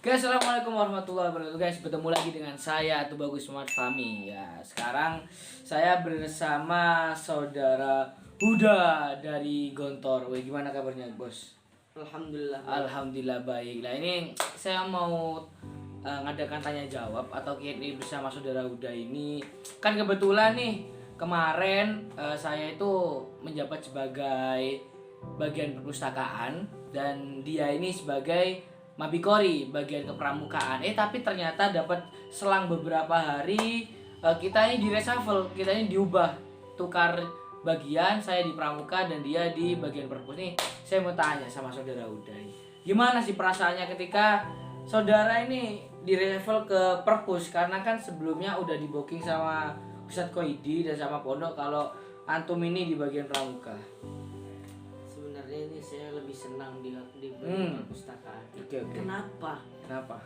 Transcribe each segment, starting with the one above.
Guys, assalamualaikum warahmatullahi wabarakatuh. Guys, bertemu lagi dengan saya Atu Bagus Smart Fami. Ya, sekarang saya bersama saudara Huda dari Gontor. Wih, gimana kabarnya, Bos? Alhamdulillah. Alhamdulillah baik. Nah, ini saya mau ngadakan tanya jawab atau Q&A bersama saudara Huda ini. Kan kebetulan nih kemarin saya itu menjabat sebagai bagian perpustakaan dan dia ini sebagai Mabikori bagian kepramukaan. Tapi ternyata dapat selang beberapa hari kita ini di reshuffle, kita ini diubah, tukar bagian, saya di pramuka dan dia di bagian perpus. Nih saya mau tanya sama saudara Uday, gimana sih perasaannya ketika saudara ini di reshuffle ke perpus, karena kan sebelumnya udah di booking sama Ustadz Koidi dan sama Pondok kalau antum ini di bagian pramuka. Sebenarnya ini saya lebih senang di bagian perpustakaan. Oke. Kenapa? Kenapa?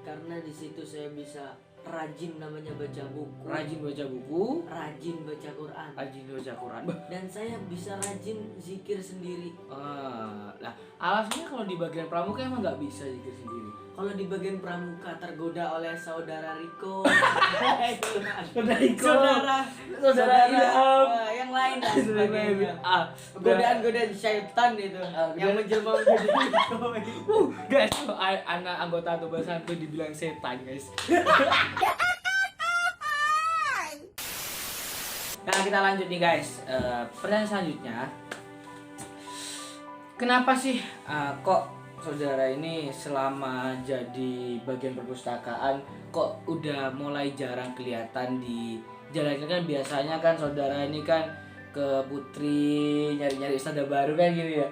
Karena di situ saya bisa rajin namanya baca buku. Rajin baca buku, Rajin baca Quran. rajin baca Quran. Dan saya bisa rajin zikir sendiri. Nah, alasannya kalau di bagian pramuka emang nggak bisa zikir sendiri. Kalau di bagian pramuka tergoda oleh saudara Riko, Saudara Ilham, yang lain lah Saudara sebagainya. Godaan-godaan syaitan itu yang menjelma menjadi Riko. Guys, anak anggota Toba Santu dibilang setan, guys. Nah, kita lanjut nih, guys. Pertanyaan selanjutnya, kenapa sih kok saudara ini selama jadi bagian perpustakaan kok udah mulai jarang kelihatan di jalan? Kan biasanya kan saudara ini kan ke Putri nyari-nyari ustadzah baru kan gitu ya.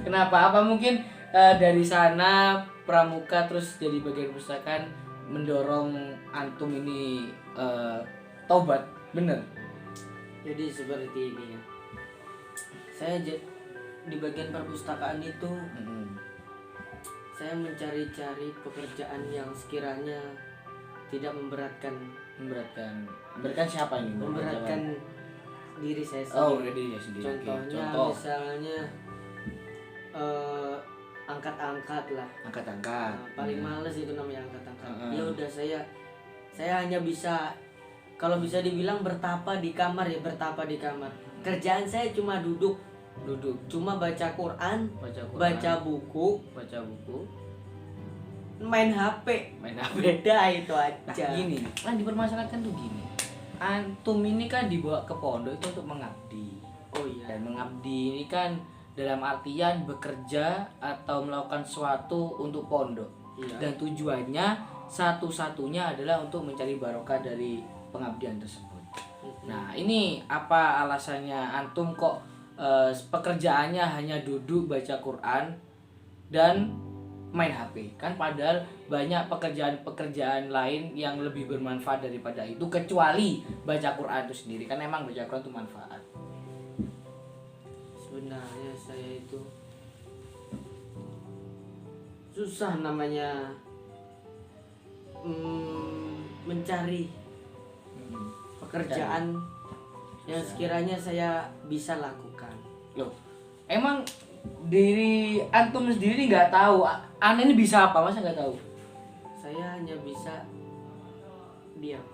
Kenapa? Apa mungkin dari sana pramuka terus jadi bagian perpustakaan mendorong antum ini taubat, bener? Jadi seperti ini ya. Saya di bagian perpustakaan itu saya mencari-cari pekerjaan yang sekiranya tidak memberatkan siapa ini? memberatkan diri saya Oh, sendiri. diri sendiri. Contohnya Contoh. misalnya angkat-angkat lah. Angkat-angkat. Paling males itu namanya angkat-angkat. Heeh. Ya udah saya hanya bisa, kalau bisa dibilang bertapa di kamar ya, bertapa di kamar. Kerjaan saya cuma duduk, cuma baca Quran, baca buku, main HP. Beda itu aja. Nah, gini, kan dipermasalahkan tuh gini. Antum ini kan dibawa ke pondok itu untuk mengabdi. Oh iya. Dan mengabdi ini kan dalam artian bekerja atau melakukan sesuatu untuk pondok. Iya. Dan tujuannya satu-satunya adalah untuk mencari barokah dari pengabdian tersebut. Nah, ini apa alasannya antum kok pekerjaannya hanya duduk baca Quran dan main HP? Kan padahal banyak pekerjaan-pekerjaan lain yang lebih bermanfaat daripada itu, kecuali baca Quran itu sendiri. Kan emang baca Quran itu manfaat. Sebenarnya saya itu susah namanya mencari pekerjaan yang sekiranya saya bisa lakukan. Loh, emang diri antum sendiri nggak tahu aneh ini bisa apa? Masa nggak tahu? Saya hanya bisa diam.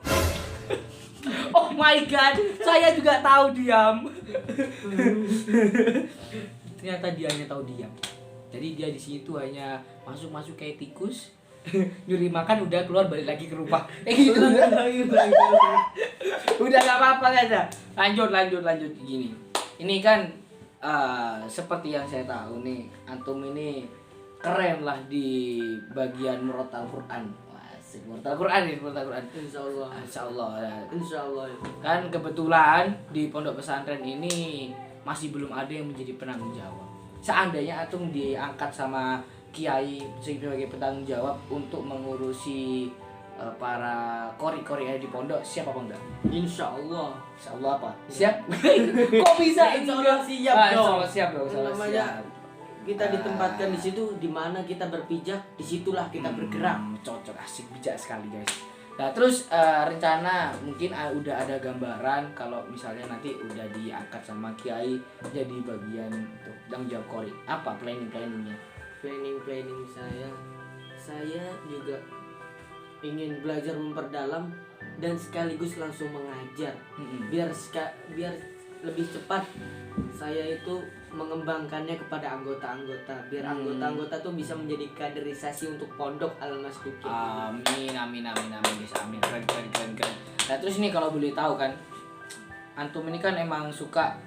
Oh my god, saya juga tahu diam. Ternyata dia hanya tahu diam. Jadi dia di situ hanya masuk kayak tikus, nyuri makan udah keluar balik lagi ke rumah. Gitu. Udah nggak apa-apa kan? Lanjut gini. Ini kan seperti yang saya tahu nih, antum ini keren lah di bagian murotal Quran. Murotal Quran. Insya Allah. Kan kebetulan di pondok pesantren ini masih belum ada yang menjadi penanggung jawab. Seandainya antum diangkat sama kiai sebagai penanggung jawab untuk mengurusi para kori-kori yang di pondok, siap apa enggak? Insya Allah apa? Siap? Kok bisa? Insya Allah siap dong. Siap dong. Namanya kita ditempatkan di situ, di mana kita berpijak, disitulah kita bergerak. Cocok, asik, bijak sekali guys. Nah terus rencana mungkin udah ada gambaran kalau misalnya nanti udah diangkat sama kiai jadi bagian untuk tanggung jawab kori. Apa planningnya? Planning saya saya juga ingin belajar memperdalam dan sekaligus langsung mengajar. Biar lebih cepat saya itu mengembangkannya kepada anggota-anggota, biar anggota-anggota tuh bisa menjadi kaderisasi untuk pondok Al-Nas Dukin. Amin guys, amin. Keren. Nah terus nih kalau boleh tahu kan, antum ini kan emang suka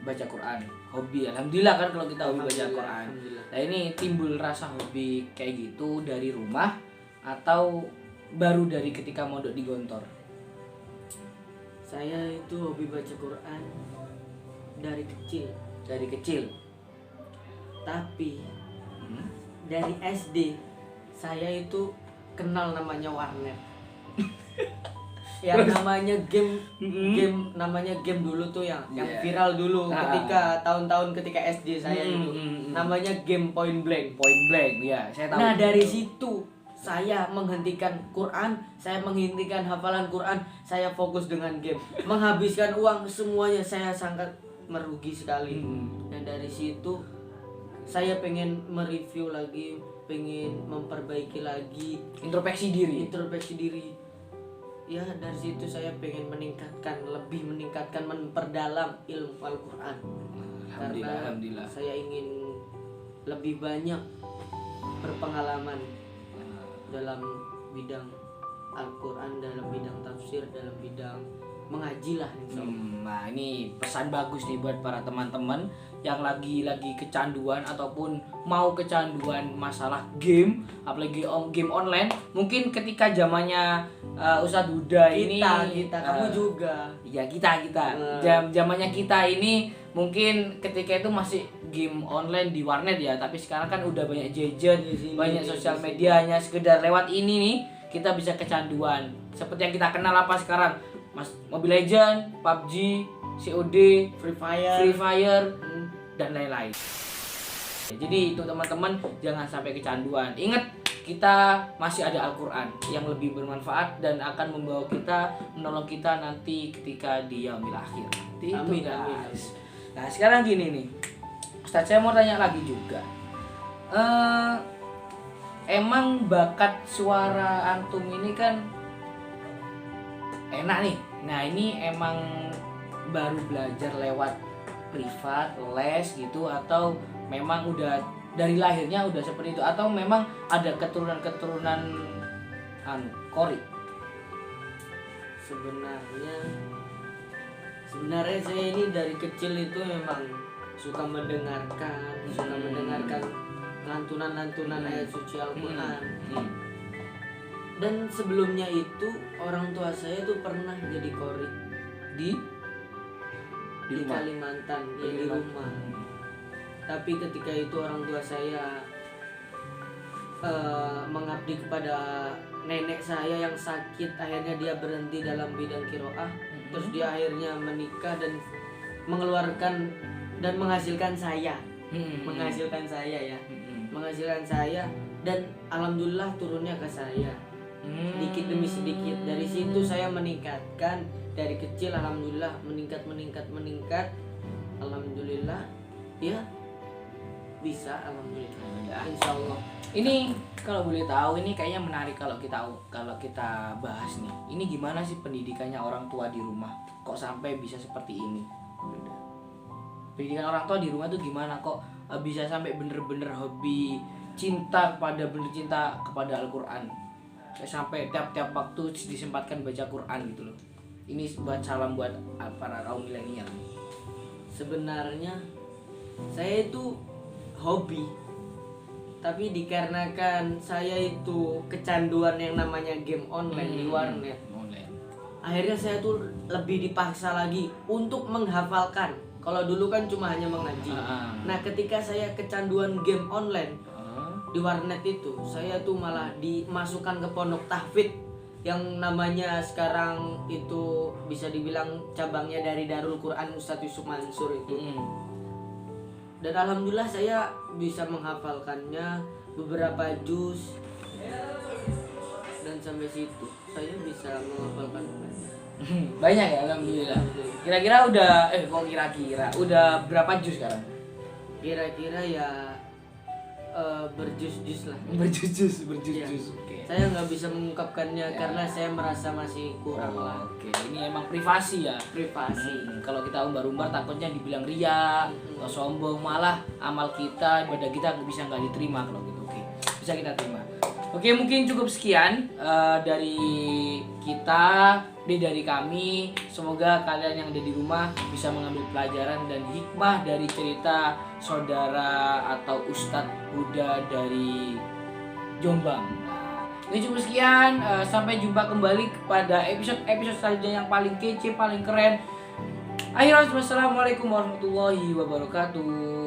baca Quran, hobi. Alhamdulillah kan kalau kita hobi baca Quran. Nah ini timbul rasa hobi kayak gitu dari rumah atau baru dari ketika mondok di Gontor? Saya itu hobi baca Quran dari kecil. Tapi dari SD saya itu kenal namanya warnet. Yang namanya game dulu tuh yang viral dulu ketika tahun-tahun ketika SD saya itu. Namanya game Point Blank ya, saya tahu. Nah, dari situ saya menghentikan Quran, saya menghentikan hafalan Quran, saya fokus dengan game. Menghabiskan uang semuanya, saya sangat merugi sekali. Dan dari situ saya pengen mereview lagi, pengen memperbaiki lagi, introspeksi diri. Ya, dari situ saya pengen lebih meningkatkan, memperdalam ilmu Al-Quran. Alhamdulillah. Saya ingin lebih banyak berpengalaman dalam bidang Al-Quran, dalam bidang tafsir, dalam bidang mengaji lah. Nah ini pesan bagus nih buat para teman-teman yang lagi kecanduan ataupun mau kecanduan masalah game, apalagi game online. Mungkin ketika zamannya Ustadz Huda ini kamu juga. Ya kita. Zamannya kita ini mungkin ketika itu masih game online di warnet ya, tapi sekarang kan udah banyak gadget, banyak sosial media, hanya sekedar lewat ini nih kita bisa kecanduan. Seperti yang kita kenal apa sekarang? Mobile Legend, PUBG, COD, Free Fire, dan lain-lain. Jadi itu teman-teman, jangan sampai kecanduan. Ingat, kita masih ada Al-Quran yang lebih bermanfaat dan akan membawa kita, menolong kita nanti ketika di yaumil akhir. Amin. Nah sekarang gini nih, Ustadz saya mau tanya lagi juga. Emang bakat suara antum ini kan enak nih. Nah ini emang baru belajar lewat privat, les gitu, atau memang udah dari lahirnya udah seperti itu, atau memang ada keturunan Qori? Sebenarnya saya ini dari kecil itu memang suka mendengarkan lantunan ayat suci Al-Quran. Dan sebelumnya itu orang tua saya tuh pernah jadi qori di Kalimantan, di rumah. Tapi ketika itu orang tua saya mengabdi kepada nenek saya yang sakit, akhirnya dia berhenti dalam bidang qiraah. Terus dia akhirnya menikah dan mengeluarkan dan menghasilkan saya. Menghasilkan saya dan alhamdulillah turunnya ke saya. Sedikit demi sedikit. Dari situ saya meningkatkan dari kecil, alhamdulillah meningkat. Alhamdulillah ya bisa, alhamdulillah. Insyaallah. Ini kalau boleh tahu, ini kayaknya menarik kalau kita bahas nih. Ini gimana sih pendidikannya orang tua di rumah? Kok sampai bisa seperti ini? Pendidikan orang tua di rumah tuh gimana kok bisa sampai bener-bener hobi, cinta kepada Al-Quran? Sampai tiap waktu disempatkan baca Quran gitu loh. Ini buat salam buat para kaum milenial. Sebenarnya saya itu hobi, tapi dikarenakan saya itu kecanduan yang namanya game online di warnet. Akhirnya saya tuh lebih dipaksa lagi untuk menghafalkan. Kalau dulu kan cuma hanya mengaji. Nah, ketika saya kecanduan game online di warnet itu, saya tuh malah dimasukkan ke pondok tahfidz yang namanya sekarang itu bisa dibilang cabangnya dari Darul Quran Ustadz Yusuf Mansur itu. Dan alhamdulillah saya bisa menghafalkannya beberapa juz, dan sampai situ saya bisa menghafalkan banyak ya, alhamdulillah. Kira-kira udah berapa juz sekarang? Kira-kira ya berjus-jus lah. Berjus-jus. Iya. Oke. Saya nggak bisa mengungkapkannya Ya. karena saya merasa masih kurang lah. Oke, ini emang privasi ya. Privasi. Kalau kita umbar-umbar takutnya dibilang ria atau sombong, malah amal kita, ibadah kita bisa nggak diterima kalau gitu. Oke, bisa kita terima. Oke, mungkin cukup sekian dari kita, dari kami. Semoga kalian yang ada di rumah bisa mengambil pelajaran dan hikmah dari cerita saudara atau Ustadz Huda dari Jombang. Nah, ini cukup sekian. Sampai jumpa kembali kepada episode selanjutnya yang paling kece, paling keren. Akhirnya, wassalamualaikum warahmatullahi wabarakatuh.